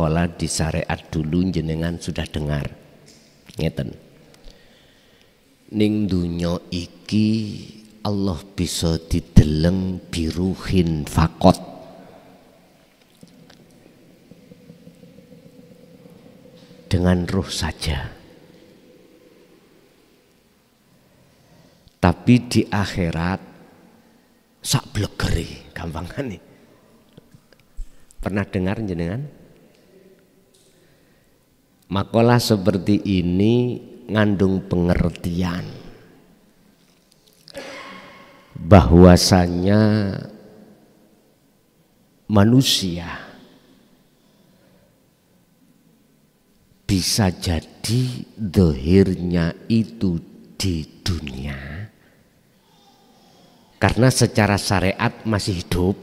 makalah di syariat dulu jenengan sudah dengar. Ngeten. Ning dunya iki Allah bisa dideleng biruhin fakot. Dengan ruh saja. Tapi di akhirat sak blegeri, gampangane. Pernah dengar jenengan? Makalah seperti ini ngandung pengertian bahwasanya manusia bisa jadi zahirnya itu di dunia karena secara syariat masih hidup,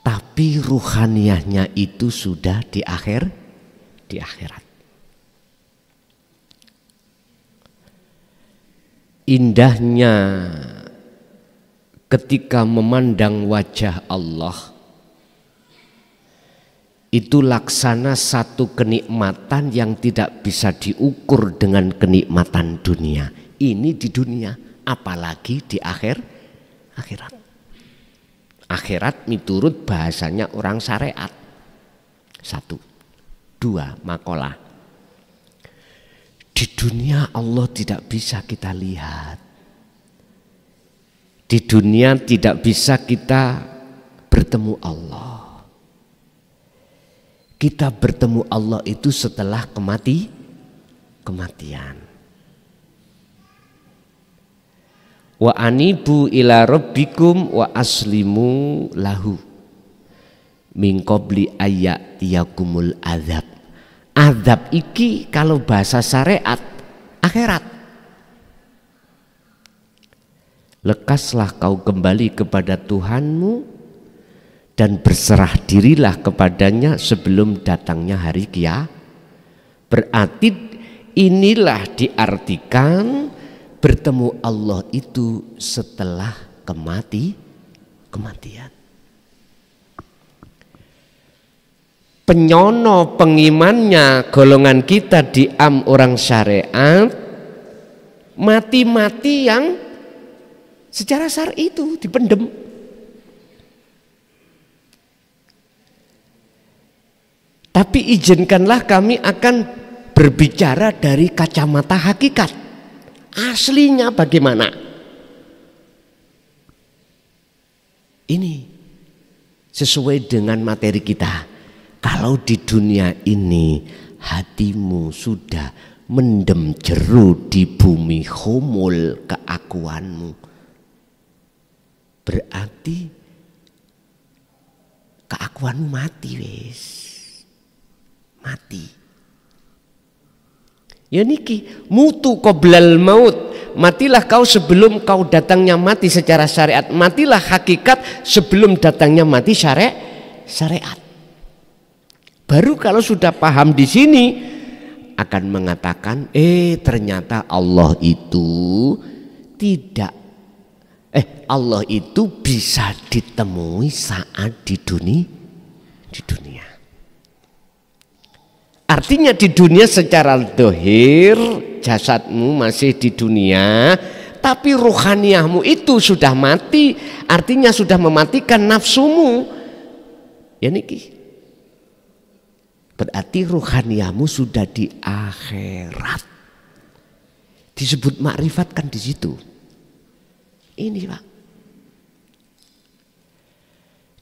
tapi ruhaniyahnya itu sudah di akhirat. Indahnya ketika memandang wajah Allah itu laksana satu kenikmatan yang tidak bisa diukur dengan kenikmatan dunia. Ini di dunia, apalagi di akhirat. Akhirat miturut bahasanya orang syariat. 1, 2 makalah. Di dunia Allah tidak bisa kita lihat. Di dunia tidak bisa kita bertemu Allah. Kita bertemu Allah itu setelah kematian. Wa anibu ila rabbikum wa aslimu lahu min qabli ayyatiyakumul azab. Azab iki kalau bahasa syariat akhirat. Lekaslah kau kembali kepada Tuhanmu dan berserah dirilah kepadanya sebelum datangnya hari kiamat. Berarti inilah diartikan bertemu Allah itu setelah kematian. Penyono pengimannya golongan kita orang syariat mati yang secara syar'i itu dipendem. Tapi izinkanlah kami akan berbicara dari kacamata hakikat. Aslinya bagaimana? Ini sesuai dengan materi kita. Kalau di dunia ini hatimu sudah mendem jeru di bumi humul keakuanmu, berarti keakuanmu mati wis. Mati. Ya niki mutu qoblal maut, matilah kau sebelum kau datangnya mati secara syariat. Matilah hakikat sebelum datangnya mati syariat. Baru kalau sudah paham di sini akan mengatakan ternyata Allah itu Allah itu bisa ditemui saat di dunia. Artinya di dunia secara zahir jasadmu masih di dunia, tapi ruhaniyahmu itu sudah mati, artinya sudah mematikan nafsumu. Ya niki. Berarti ruhaniyahmu sudah di akhirat. Disebut makrifat kan di situ. Ini Pak.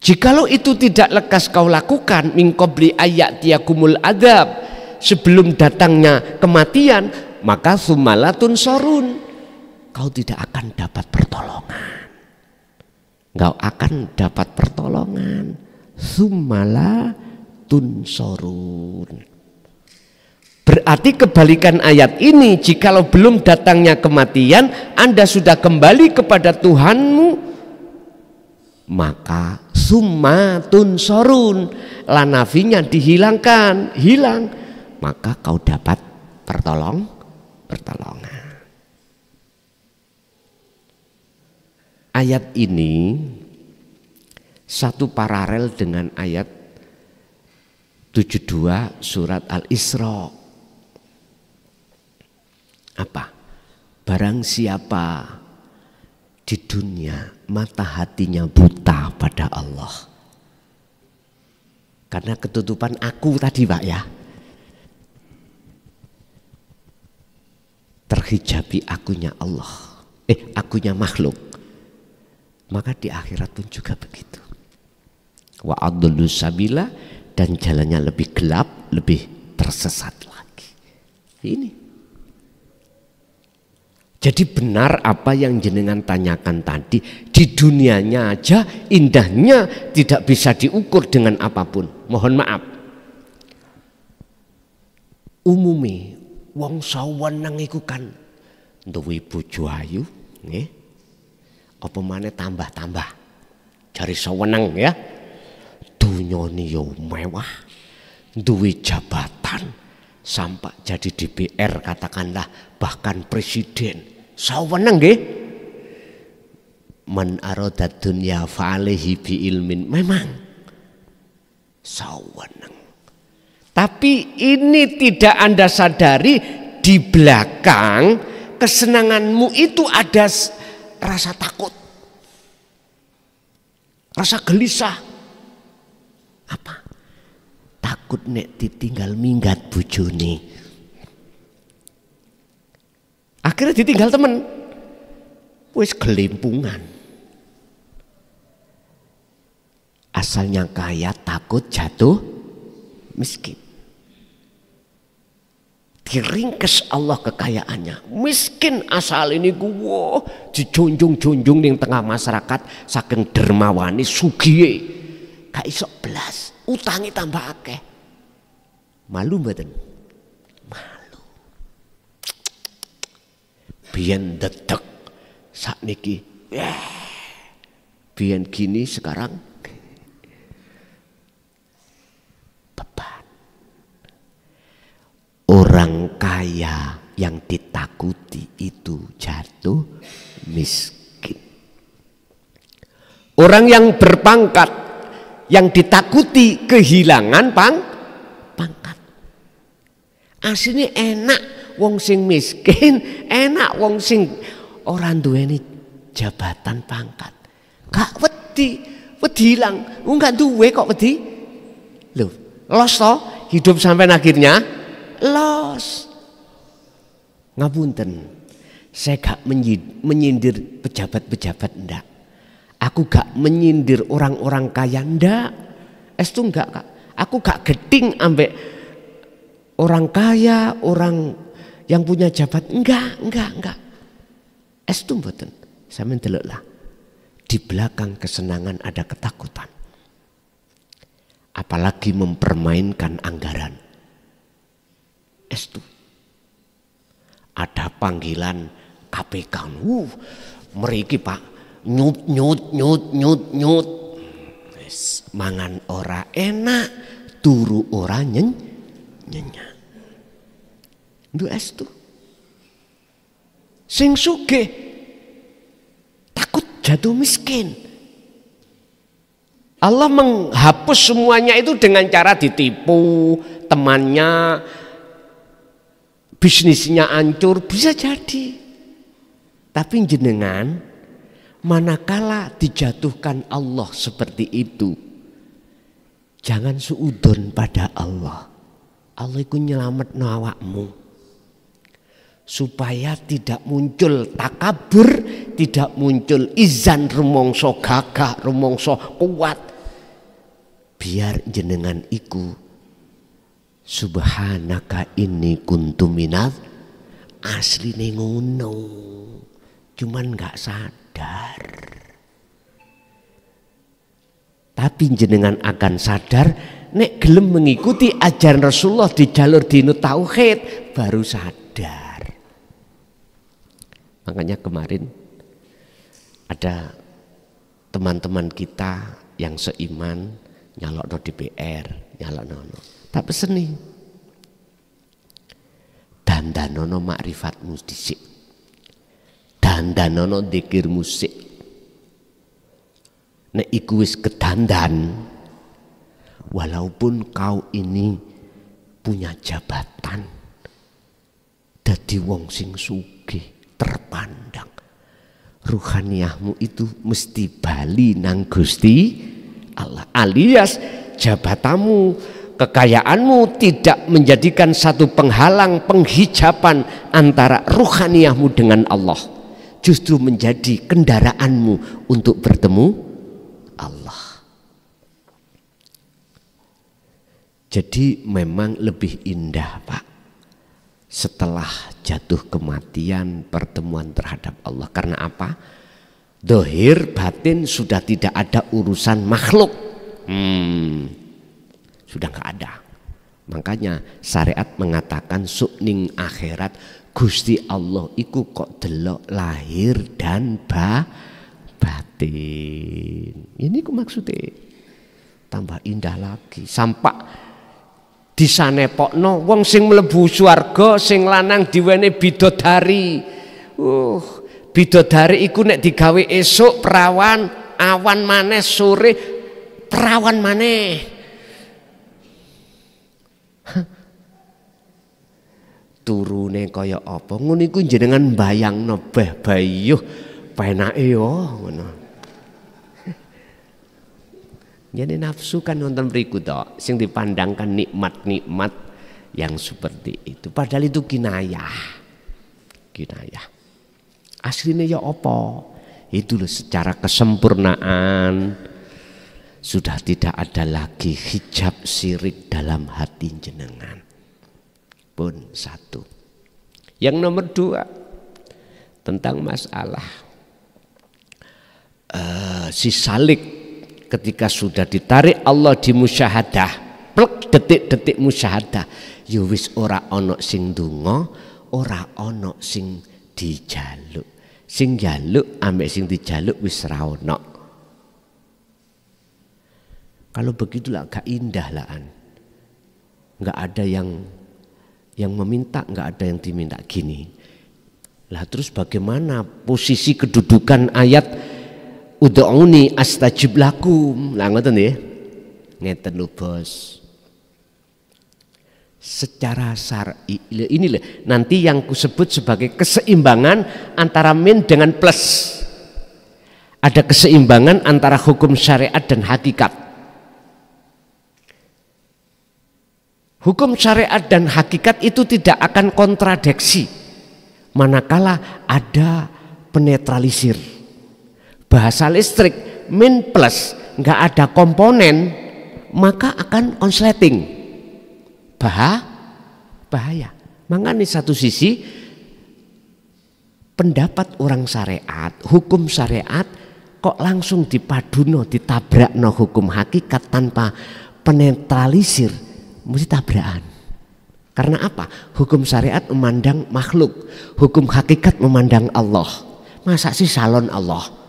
Jikalau itu tidak lekas kau lakukan min qabli ayyatiyakumul adzab, sebelum datangnya kematian, maka sumalatun sorun, kau tidak akan dapat pertolongan. Kau akan dapat pertolongan. Sumalatun sorun. Berarti kebalikan ayat ini, jikalau belum datangnya kematian, Anda sudah kembali kepada Tuhanmu, maka summatun sorun, lanafinya dihilangkan, hilang, maka kau dapat pertolongan. Ayat ini satu paralel dengan ayat 72 surat Al-Isra. Apa? Barang siapa di dunia mata hatinya buta pada Allah. Karena ketutupan aku tadi Pak ya. Terhijabi akunya Allah. Akunya makhluk. Maka di akhirat pun juga begitu. Wa adullu sabila, dan jalannya lebih gelap, lebih tersesat lagi. Ini. Jadi benar apa yang jenengan tanyakan tadi, di dunianya aja indahnya tidak bisa diukur dengan apapun. Mohon maaf. Umumi wong saweneng iku kan duwe bojo ayu, nggih. Apa maneh tambah-tambah. Jari saweneng ya. Dunyane yo mewah. Duwe jabatan sampai jadi DPR katakanlah, bahkan presiden. Saweneng nggih. Man aradad dunya fa'alaihi bi ilmin. Memang saweneng. Tapi ini tidak Anda sadari, di belakang kesenanganmu itu ada rasa takut, rasa gelisah. Apa? Takut nek ditinggal minggat bojone. Akhirnya ditinggal temen. Wis gelimpungan. Asalnya kaya takut jatuh miskin. Diringkes Allah kekayaannya. Miskin asal ini gua dijunjung-junjung ning tengah masyarakat saking dermawane sugihe. Gak iso belas, utangi tambah akeh. Malu mboten? Malu. Biyen dedeg sakniki. Biyen gini sekarang beban. Orang kaya yang ditakuti itu jatuh miskin. Orang yang berpangkat yang ditakuti kehilangan pangkat. Asline enak wong sing miskin, enak wong sing ora duweni jabatan pangkat. Gak wedi hilang, enggak duwe kok wedi. Loh, los to hidup sampai akhirnya los. Ngapunten, saya gak menyindir pejabat-pejabat ndak. Aku gak menyindir orang-orang kaya ndak. Estu enggak Kak. Aku gak geding ambek orang kaya, orang yang punya jabat. Enggak. Estu mboten. Sampeyan deloklah. Di belakang kesenangan ada ketakutan. Apalagi mempermainkan anggaran. Estu. Ada panggilan KPK. Mriki Pak. Nyut. Mangan ora enak, turu ora nyenyak. Ndu estu. Sing sugih takut jatuh miskin. Allah menghapus semuanya itu dengan cara ditipu, temannya, bisnisnya hancur, bisa jadi. Tapi jenengan manakala dijatuhkan Allah seperti itu, jangan suudon pada Allah. Allah itu nyelametno awakmu supaya tidak muncul takabur, tidak muncul izan rumongso gagah, rumongso kuat. Biar jenengan iku subhanaka inni kuntu minaz asline ngono, cuman nggak sadar. Tapi jenengan akan sadar nek gelem mengikuti ajaran Rasulullah di jalur dinu tauhid, baru sadar. Makanya kemarin ada teman-teman kita yang seiman nyalokno DPR, nyalokno. Tak peseni. Dandanono makrifatmu dhisik. Dandanono dzikir musik. Nek iku wis kedandan, walaupun kau ini punya jabatan, dadi wong sing sugih, terpandang, ruhaniyahmu itu mesti bali nang Gusti Allah, alias jabatanmu, kekayaanmu tidak menjadikan satu penghalang, penghijaban antara ruhaniyahmu dengan Allah, justru menjadi kendaraanmu untuk bertemu Allah. Jadi memang lebih indah, Pak, setelah jatuh kematian pertemuan terhadap Allah. Karena apa? Dohir batin sudah tidak ada urusan makhluk, sudah nggak ada. Makanya syariat mengatakan sukning akhirat Gusti Allah iku kok delok lahir dan batin. Ini ku maksudnya tambah indah lagi. Sampai disanepokno wong sing mlebu swarga sing lanang diwene bidodari. Bidodari iku nek digawe esuk perawan, awan maneh sore perawan maneh. Turune kaya apa? Ngono iku jenengan bayangno beh bayuh penake yo ngono. Jadi nafsu kan nonton mriku tok, sing dipandangkan nikmat-nikmat yang seperti itu. Padahal itu kinayah. Aslinya ya apa? Itu loh, secara kesempurnaan sudah tidak ada lagi hijab syirik dalam hati jenengan. Pun satu. Yang nomor dua, tentang masalah si salik. Ketika sudah ditarik Allah di musyahadah, plek detik-detik musyahadah, ya wis ora ono sing ndonga, ora ono sing dijaluk. Sing jaluk ambek sing dijaluk wis ra ono. Kalau begitulah gak indah lah. Enggak ada yang meminta, enggak ada yang diminta gini. Lah terus bagaimana posisi kedudukan ayat Ud'uni astajib lakum. Lah ngoten nggih. Ngeten lho, Bos. Secara syar'i ini loh, nanti yang kusebut sebagai keseimbangan antara min dengan plus. Ada keseimbangan antara hukum syariat dan hakikat. Hukum syariat dan hakikat itu tidak akan kontradiksi manakala ada penetralisir. Bahasa listrik min plus nggak ada komponen maka akan konsleting, bahaya. Makanya satu sisi pendapat orang syariat, hukum syariat kok langsung dipaduno, ditabrakno hukum hakikat tanpa penetralisir, mesti tabrakan. Karena apa? Hukum syariat memandang makhluk, hukum hakikat memandang Allah. Masa sih salon Allah?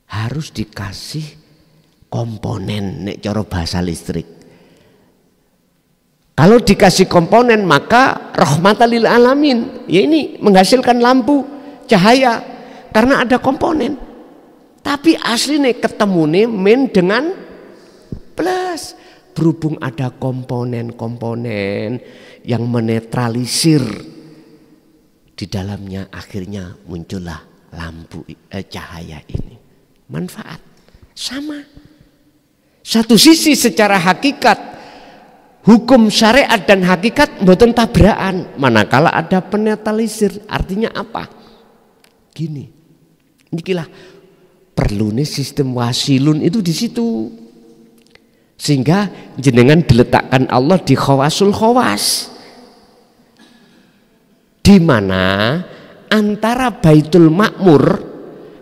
Harus dikasih komponen nek cara bahasa listrik. Kalau dikasih komponen maka rahmatan lil alamin. Ya ini menghasilkan lampu, cahaya karena ada komponen. Tapi aslinya ketemune min dengan plus. Berhubung ada komponen-komponen yang menetralisir di dalamnya, akhirnya muncullah lampu cahaya ini. Manfaat sama. Satu sisi secara hakikat hukum syariat dan hakikat mboten tabrakan manakala ada penetralisir. Artinya apa? Gini, inilah perlunya sistem wasilun itu di situ, sehingga jenengan diletakkan Allah di khawasul khawas, di mana antara Baitul Ma'mur,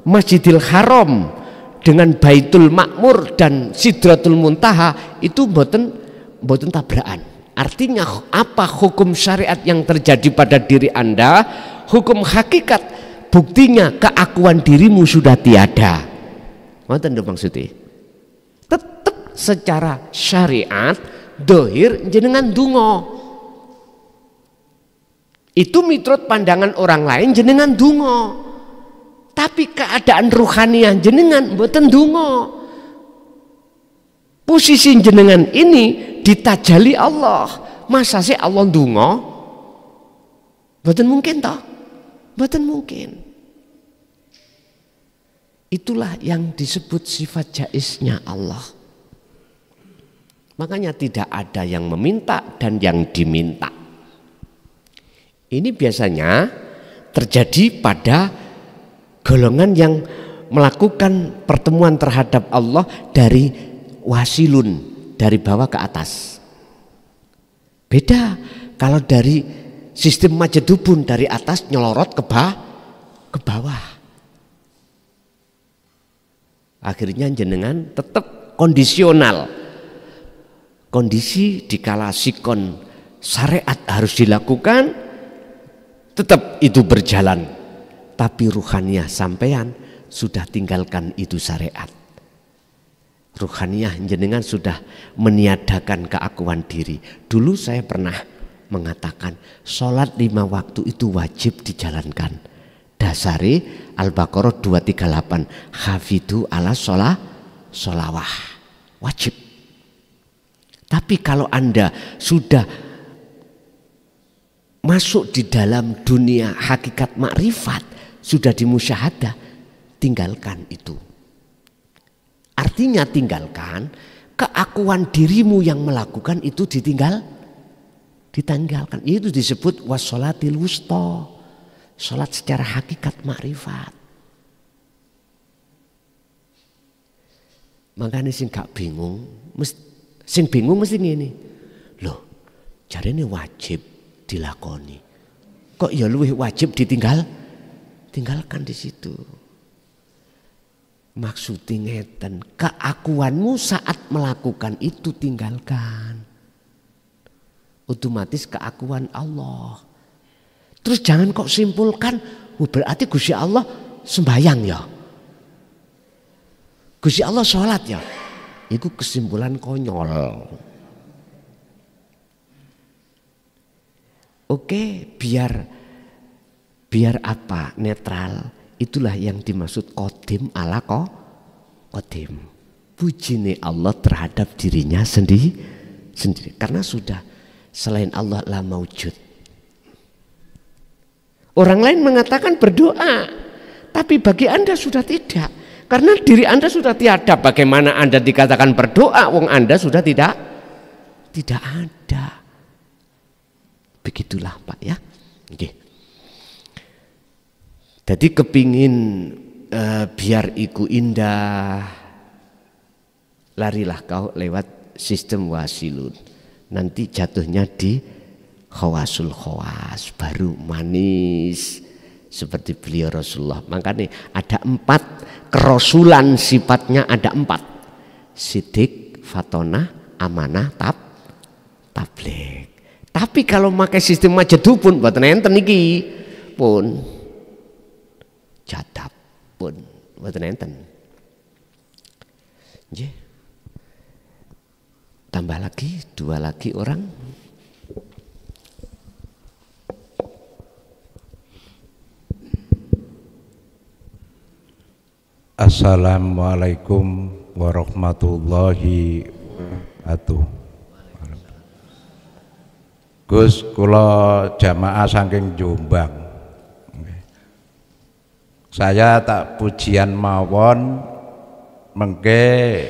Masjidil Haram dengan Baitul Ma'mur dan Sidratul Muntaha itu mboten tabrakan. Artinya apa hukum syariat yang terjadi pada diri Anda, hukum hakikat buktinya keakuan dirimu sudah tiada. Ngoten lho maksudnya. Tetap secara syariat dohir jenengan dungo. Itu miturut pandangan orang lain jenengan dungo. Tapi keadaan ruhaniah jenengan mboten donga. Posisi jenengan ini ditajali Allah. Masa sih Allah ndonga? Mboten mungkin toh? Mboten mungkin. Itulah yang disebut sifat jaiznya Allah. Makanya tidak ada yang meminta dan yang diminta. Ini biasanya terjadi pada golongan yang melakukan pertemuan terhadap Allah dari wasilun, dari bawah ke atas. Beda kalau dari sistem majedubun, dari atas nyelorot ke bawah. Akhirnya jenengan tetap kondisional. Kondisi dikala sikon syariat harus dilakukan, tetap itu berjalan. Tapi ruhaniyah sampean sudah tinggalkan itu syariat. Ruhaniyah jenengan sudah meniadakan keakuan diri. Dulu saya pernah mengatakan sholat 5 waktu itu wajib dijalankan. Dasari Al-Baqarah 238, hafidu ala sholawah, wajib. Tapi kalau Anda sudah masuk di dalam dunia hakikat makrifat, sudah dimusyahadah, tinggalkan itu. Artinya tinggalkan, keakuan dirimu yang melakukan itu ditinggalkan. Itu disebut wassolatil wusta, sholat secara hakikat makrifat. Makanya sing gak bingung, sing bingung mesti ngene. Loh, jarene wajib dilakoni. Kok ya luwih wajib tinggalkan di situ. Maksudnya ngeten, keakuanmu saat melakukan itu tinggalkan. Otomatis keakuan Allah. Terus jangan kok simpulkan, berarti Gusti Allah sembahyang ya. Gusti Allah sholat ya. Itu kesimpulan konyol. Oke, biar apa? Netral. Itulah yang dimaksud qadim ala qadim. Puji Allah terhadap dirinya sendiri. Karena sudah selain Allah la maujud. Orang lain mengatakan berdoa, tapi bagi Anda sudah tidak. Karena diri Anda sudah tiada. Bagaimana Anda dikatakan berdoa, wong Anda sudah tidak ada. Begitulah Pak ya. Oke. Jadi kepingin biar iku indah, larilah kau lewat sistem wasilun. Nanti jatuhnya di khawasul khawas, baru manis seperti beliau Rasulullah. Makanya ada 4 kerasulan, sifatnya ada 4: sidik, fatonah, amanah, tabligh. Tapi kalau pakai sistem majedu pun buat nenten iki pun jadab pun buat nenten. Tambah lagi 2 lagi orang. Assalamualaikum warahmatullahi wabarakatuh. Gus, kula jamaah saking Jombang. Saya tak pujian mawon mengke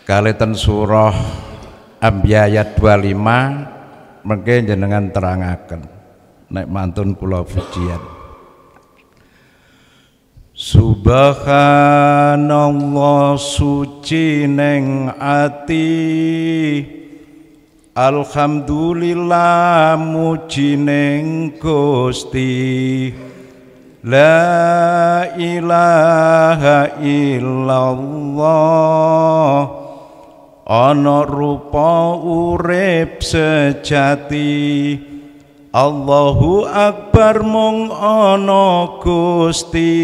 kaliten surah Anbiya ayat 25 mengke jenengan terangaken nek mantun kula pujian. Subhanallah suci neng ati, alhamdulillah muji neng Gusti, la ilaha illallah, ana rupa urip sejati. Allahu Akbar mung ana Gusti,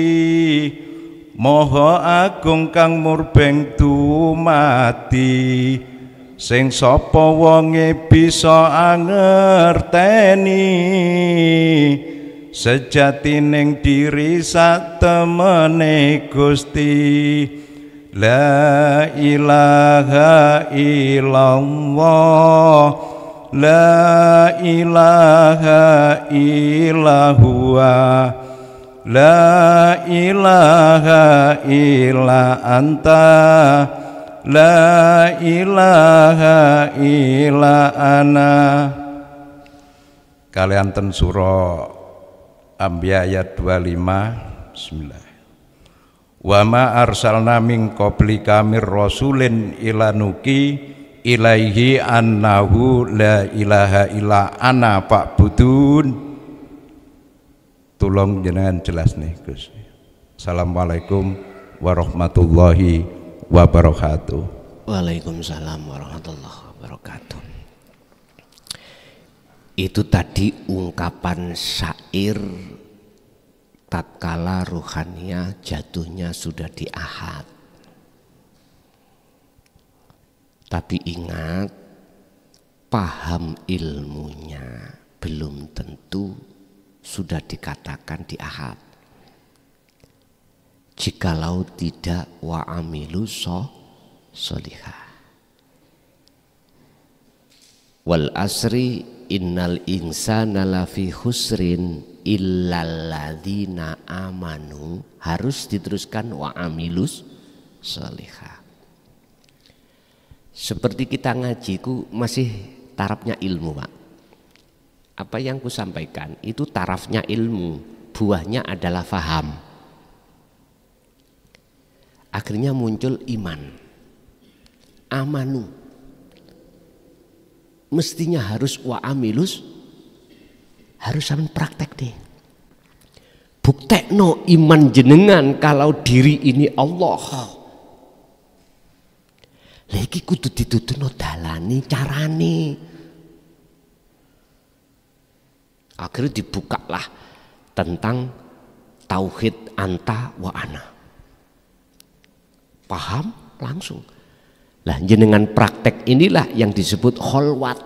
Maha Agung kang murbeng dumati, sing sapa wonge bisa angerteni sejatining diri sak temene Gusti. La ilaha illallah, la ilaha illahuwa, la ilaha illa anta, la ilaha illa ana. Kalian ten surah Anbiya ayat 25. Bismillah. Wa ma arsalna min qablika mir rasulin ila nuki ilaihi annahu la ilaha illa ana fa'budun. Tolong jenengan jelas nih Gus. Assalamualaikum warahmatullahi wabarakatuh. Waalaikumsalam warahmatullahi wabarakatuh. Itu tadi ungkapan syair tatkala ruhaniyah jatuhnya sudah di ahad. Tapi ingat, paham ilmunya belum tentu sudah dikatakan di ahad. Jikalau tidak wa amilu sholihah. Wal asri innal insana lafi khusrin illalladzina amanu, harus diteruskan wa amilus sholihah. Seperti kita ngajiku masih tarafnya ilmu, Pak. Apa yang ku sampaikan itu tarafnya ilmu, buahnya adalah faham. Akhirnya muncul iman, amanu. Mestinya harus wa amilus, harus sampean praktek deh. Buktekno iman jenengan kalau diri ini Allah. Lagi kudu dituturno dalane carane. Akhirnya dibukalah tentang tauhid anta wa ana. Paham langsung. Lah jenengan praktek inilah yang disebut kholwat.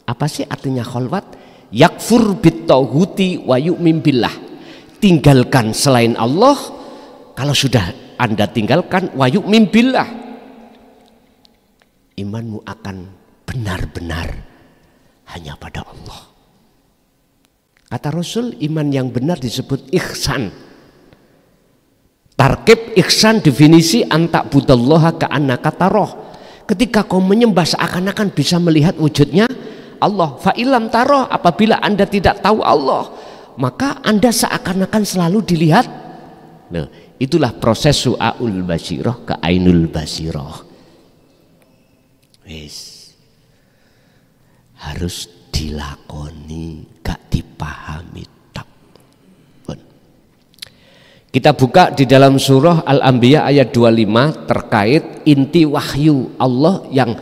Apa sih artinya kholwat? Yakfur bittauhuti wa yu'min billah. Tinggalkan selain Allah. Kalau sudah Anda tinggalkan wa yu'min billah, imanmu akan benar-benar hanya pada Allah. Kata Rasul, iman yang benar disebut ihsan. Tarkib ihsan definisi antak budallaha ka'annaka taroh. Ketika kau menyembah seakan-akan bisa melihat wujudnya Allah. Fa'ilam taroh, apabila Anda tidak tahu Allah, maka Anda seakan-akan selalu dilihat. Nah, itulah proses su'aul basirah ke ainul basirah. Wis, harus dilakoni, gak dipahami. Kita buka di dalam surah Al-Anbiya ayat 25 terkait inti wahyu Allah yang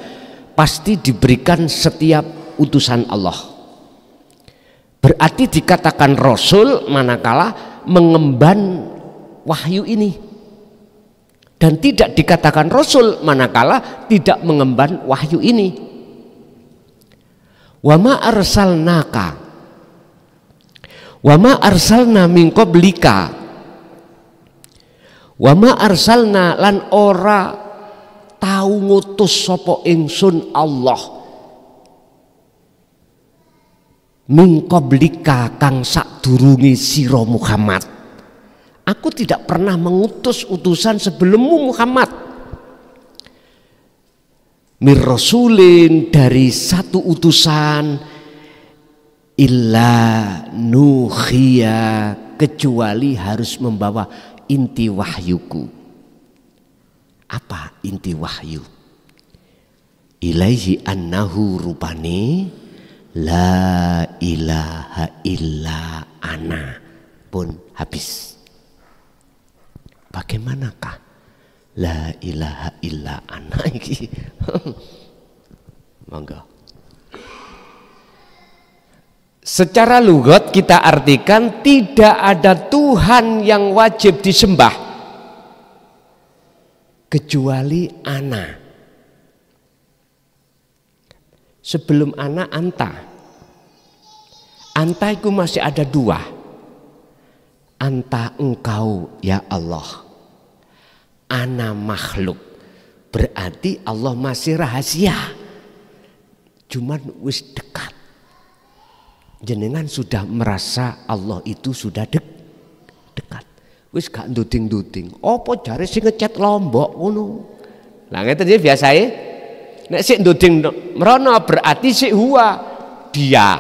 pasti diberikan setiap utusan Allah. Berarti dikatakan Rasul manakala mengemban wahyu ini, dan tidak dikatakan Rasul manakala tidak mengemban wahyu ini. Wa ma arsalnaka wa ma arsalna min qablika wa ma arsalna lan ora tau ngutus sapa ingsun Allah min qablika kang sadurunge sira Muhammad. Aku tidak pernah mengutus utusan sebelummu Muhammad. Mir rasulin, dari satu utusan, illa nuhiya, kecuali harus membawa inti wahyuku. Apa inti wahyu? Ilaihi annahu rupane la ilaha illa ana. Pun habis. Bagaimanakah la ilaha illa ana iki? Monggo. Secara lugat kita artikan tidak ada Tuhan yang wajib disembah kecuali ana. Sebelum ana anta. Anta itu masih ada dua. Anta engkau ya Allah. ana makhluk, berarti Allah masih rahasia. Cuman wis dekat. Jenengan sudah merasa Allah itu sudah dekat. Wis gak nduding-nduding. Apa jare sing ngecet Lombok ngono. Lah ngeten iki biasae. Nek sik nduding mrono berarti sik huwa dia.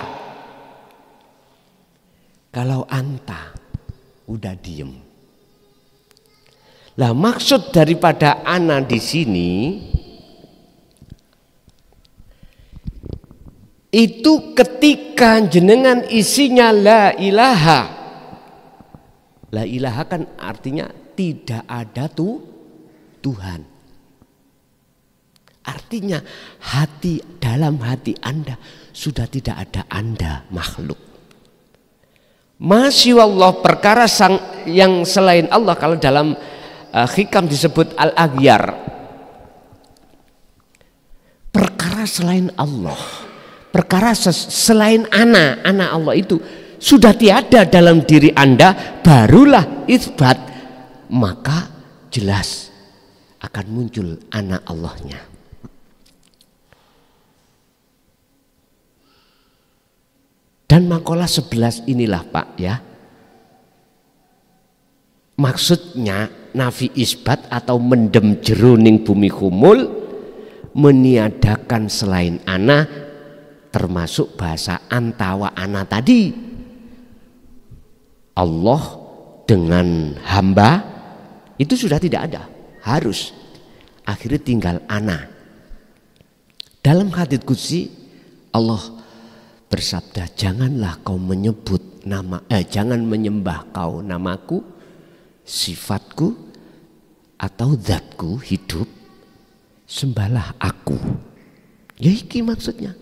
Kalau anta udah diem. Lah maksud daripada ana di sini itu ketika jenengan isinya la ilaha. La ilaha kan artinya tidak ada Tuhan. Artinya dalam hati Anda sudah tidak ada Anda makhluk. Masya Allah, perkara yang selain Allah, kalau dalam hikam disebut al-aghyar, perkara selain Allah, perkara selain anak Allah itu sudah tiada dalam diri Anda, barulah isbat, maka jelas akan muncul anak Allahnya. Dan makalah 11 inilah Pak ya, maksudnya nafi isbat atau mendem jeruning bumi humul, meniadakan selain ana, termasuk bahasa anta wa ana tadi. Allah dengan hamba itu sudah tidak ada, harus akhirnya tinggal ana. Dalam hadits qudsi Allah bersabda, janganlah kau menyebut jangan menyembah kau namaku, sifatku atau zatku hidup, sembahlah aku. Ya iki maksudnya.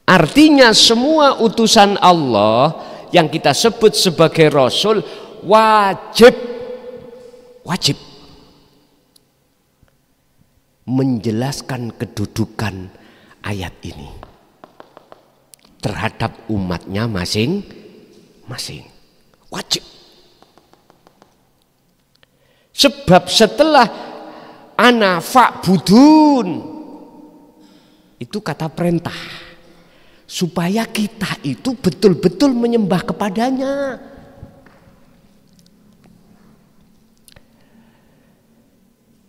Artinya semua utusan Allah yang kita sebut sebagai Rasul wajib menjelaskan kedudukan ayat ini terhadap umatnya masing-masing. Wajib. Sebab setelah ana fa'budun itu kata perintah, supaya kita itu betul-betul menyembah kepadanya.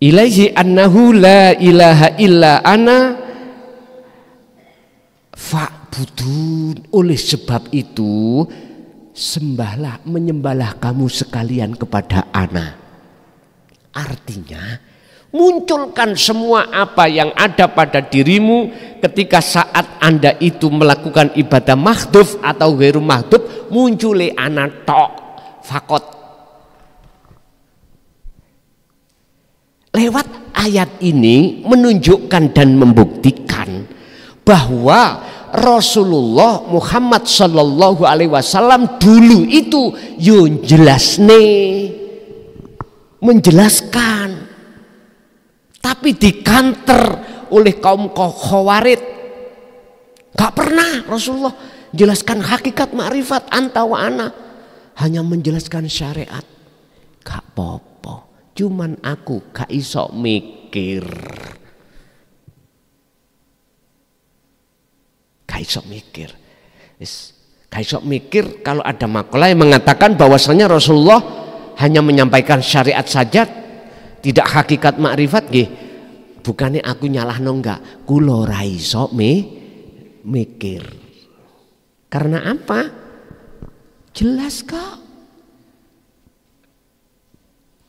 Ilaihi annahu la ilaha illa ana fa'budun. Oleh sebab itu sembahlah, menyembahlah kamu sekalian kepada ana. Artinya munculkan semua apa yang ada pada dirimu ketika saat Anda itu melakukan ibadah mahdhuf atau ghairu mahdhuf, munculi ana tok fakot. Lewat ayat ini menunjukkan dan membuktikan bahwa Rasulullah Muhammad sallallahu alaihi wasallam dulu itu yo menjelaskan, tapi dikanter oleh kaum khawarij. Gak pernah Rasulullah jelaskan hakikat ma'rifat anta wa ana, hanya menjelaskan syariat. Gak apa-apa, cuman aku gak iso mikir. Gak iso mikir kalau ada makalah yang mengatakan bahwasanya Rasulullah hanya menyampaikan syariat saja, tidak hakikat makrifat nggih. Bukannya aku nyalahno enggak, kula ora iso mikir. Karena apa? Jelas kok.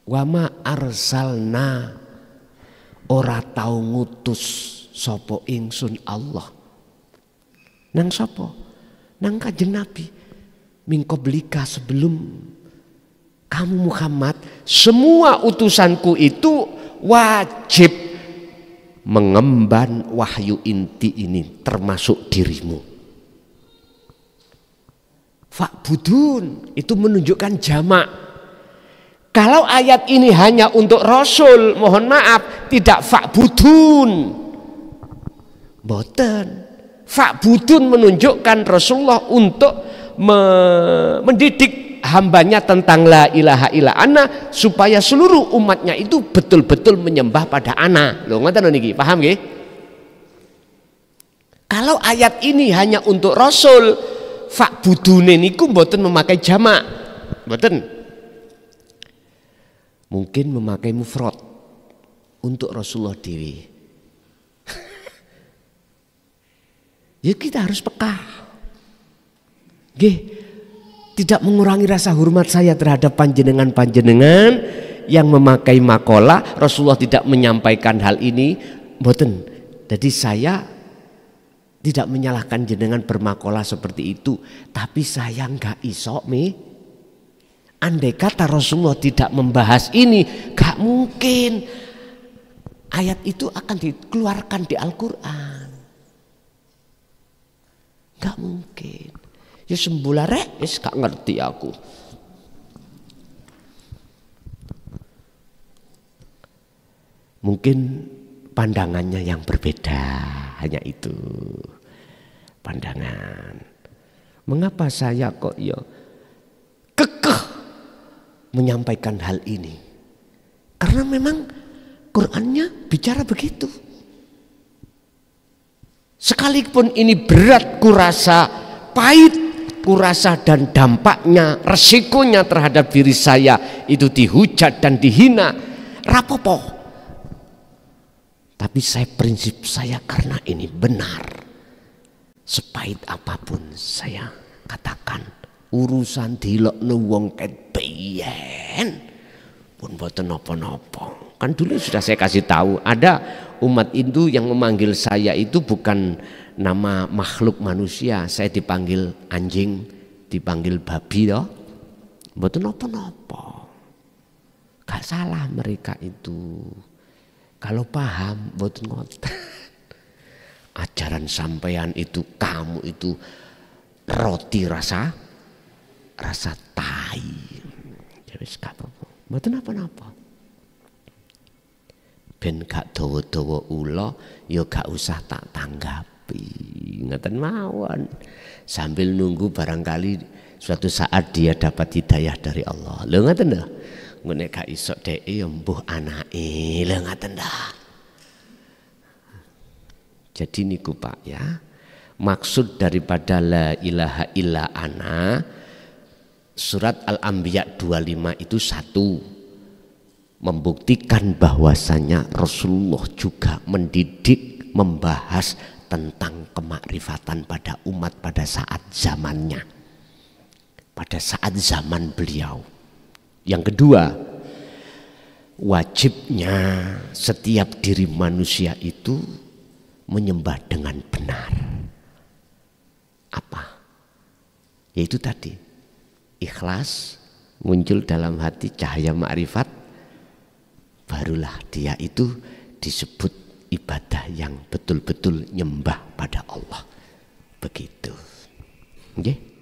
Wa ma arsalna, ora tau ngutus sapa ingsun Allah. Nang sapa? Nang kanjeng Nabi. Min qablika, sebelum kamu Muhammad, semua utusanku itu wajib mengemban wahyu inti ini, termasuk dirimu. Fa'budun itu menunjukkan jamak. Kalau ayat ini hanya untuk Rasul, mohon maaf, tidak fa'budun. Boten. Fa'budun menunjukkan Rasulullah untuk mendidik hambanya tentang la ilaha illa ana supaya seluruh umatnya itu betul-betul menyembah pada ana. Lho ngoten niki, paham nggih? Kalau ayat ini hanya untuk Rasul, fa'budune niku mboten memakai jamak. Mboten. Mungkin memakai mufrad untuk Rasulullah dewi. Ya kita harus peka. Nggih, tidak mengurangi rasa hormat saya terhadap panjenengan-panjenengan yang memakai makola. Rasulullah tidak menyampaikan hal ini, mboten. Jadi saya tidak menyalahkan jenengan bermakola seperti itu, tapi saya nggak iso andai kata Rasulullah tidak membahas ini, gak mungkin ayat itu akan dikeluarkan di Al-Quran. Gak mungkin. Ya sembulare, gak ngerti aku. Mungkin pandangannya yang berbeda, hanya itu pandangan. Mengapa saya kok ya kekeh menyampaikan hal ini? Karena memang Qur'annya bicara begitu. Sekalipun ini berat kurasa, pahit kurasa, dan dampaknya, resikonya terhadap diri saya itu dihujat dan dihina, rapopo. Tapi prinsip saya karena ini benar. Sepahit apapun saya katakan, urusan dilokno wong ket biyen pun boten napa-napa. Kan dulu sudah saya kasih tahu, ada umat Hindu yang memanggil saya itu bukan nama makhluk manusia. Saya dipanggil anjing, dipanggil babi toh. Mboten napa-napa. Gak salah mereka itu. Kalau paham mboten ngoten. Ajaran sampean itu, kamu itu roti rasa tai. Ya wis gak apa-apa. Mboten napa-napa. Ben gak dawa-dawa ula ya gak usah tak tanggapi, ngeten mawon, sambil nunggu barangkali suatu saat dia dapat hidayah dari Allah. Lho ngeten lho. Ngene gak iso dhek ya mbuh anake. Lho ngeten dah. Jadi niku Pak ya, maksud daripada la ilaha illa ana surat Al-Anbiya 25 itu satu, membuktikan bahwasanya Rasulullah juga mendidik, membahas tentang kemakrifatan pada umat pada saat zamannya, pada saat zaman beliau. Yang kedua, wajibnya setiap diri manusia itu menyembah dengan benar. Apa? Yaitu tadi, ikhlas muncul dalam hati, cahaya makrifat, barulah dia itu disebut ibadah yang betul-betul nyembah pada Allah. Begitu. Nggih.